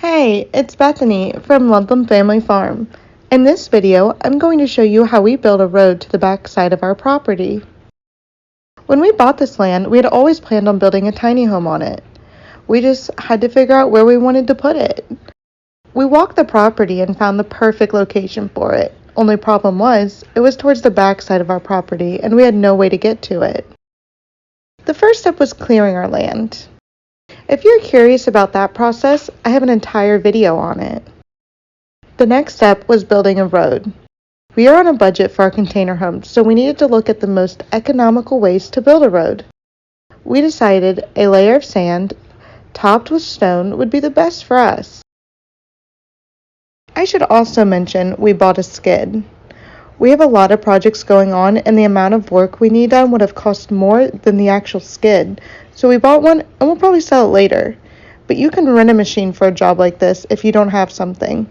Hey, it's Bethany from Ludlam Family Farm. In this video, I'm going to show you how we build a road to the back side of our property. When we bought this land, we had always planned on building a tiny home on it. We just had to figure out where we wanted to put it. We walked the property and found the perfect location for it. Only problem was, it was towards the back side of our property and we had no way to get to it. The first step was clearing our land. If you're curious about that process, I have an entire video on it. The next step was building a road. We are on a budget for our container home, so we needed to look at the most economical ways to build a road. We decided a layer of sand, topped with stone, would be the best for us. I should also mention we bought a skid. We have a lot of projects going on, and the amount of work we need done would have cost more than the actual skid, so we bought one and we'll probably sell it later. But you can rent a machine for a job like this if you don't have something.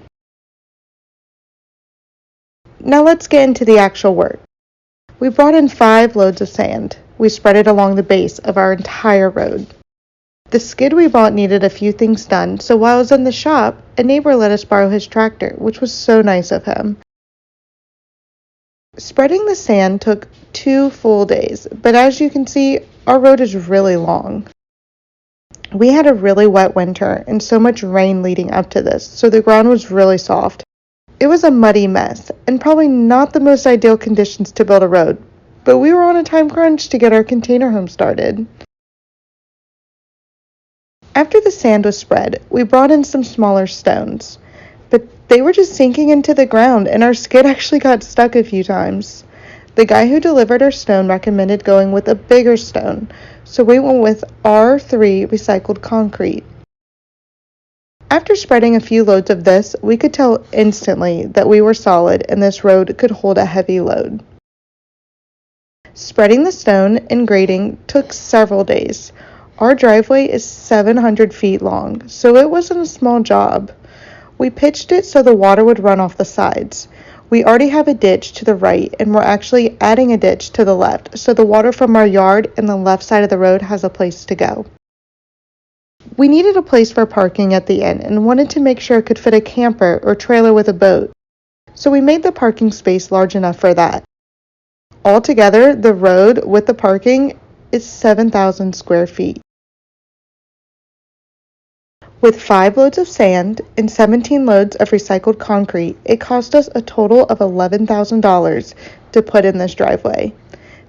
Now let's get into the actual work. We brought in 5 loads of sand. We spread it along the base of our entire road. The skid we bought needed a few things done, so while I was in the shop, a neighbor let us borrow his tractor, which was so nice of him. Spreading the sand took 2 full days, but as you can see, our road is really long. We had a really wet winter and so much rain leading up to this, so the ground was really soft. It was a muddy mess, and probably not the most ideal conditions to build a road, but we were on a time crunch to get our container home started. After the sand was spread, we brought in some smaller stones, but they were just sinking into the ground, and our skid actually got stuck a few times. The guy who delivered our stone recommended going with a bigger stone, so we went with R3 recycled concrete. After spreading a few loads of this, we could tell instantly that we were solid and this road could hold a heavy load. Spreading the stone and grading took several days. Our driveway is 700 feet long, so it wasn't a small job. We pitched it so the water would run off the sides. We already have a ditch to the right, and we're actually adding a ditch to the left, so the water from our yard and the left side of the road has a place to go. We needed a place for parking at the end and wanted to make sure it could fit a camper or trailer with a boat, so we made the parking space large enough for that. Altogether, the road with the parking is 7,000 square feet. With 5 loads of sand and 17 loads of recycled concrete, it cost us a total of $11,000 to put in this driveway.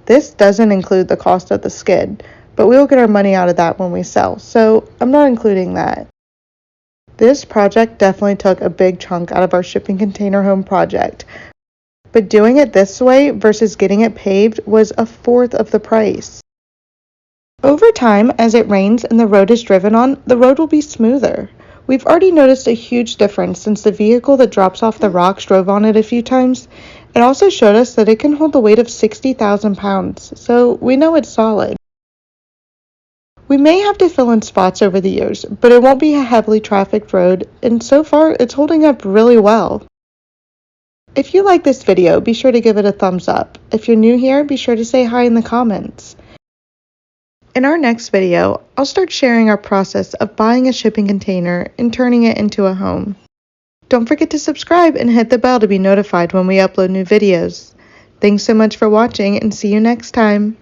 This doesn't include the cost of the skid, but we will get our money out of that when we sell, so I'm not including that. This project definitely took a big chunk out of our shipping container home project, but doing it this way versus getting it paved was a fourth of the price. Over time, as it rains and the road is driven on, the road will be smoother. We've already noticed a huge difference since the vehicle that drops off the rocks drove on it a few times. It also showed us that it can hold the weight of 60,000 pounds, so we know it's solid. We may have to fill in spots over the years, but it won't be a heavily trafficked road, and so far it's holding up really well. If you like this video, be sure to give it a thumbs up. If you're new here, be sure to say hi in the comments. In our next video, I'll start sharing our process of buying a shipping container and turning it into a home. Don't forget to subscribe and hit the bell to be notified when we upload new videos. Thanks so much for watching and see you next time.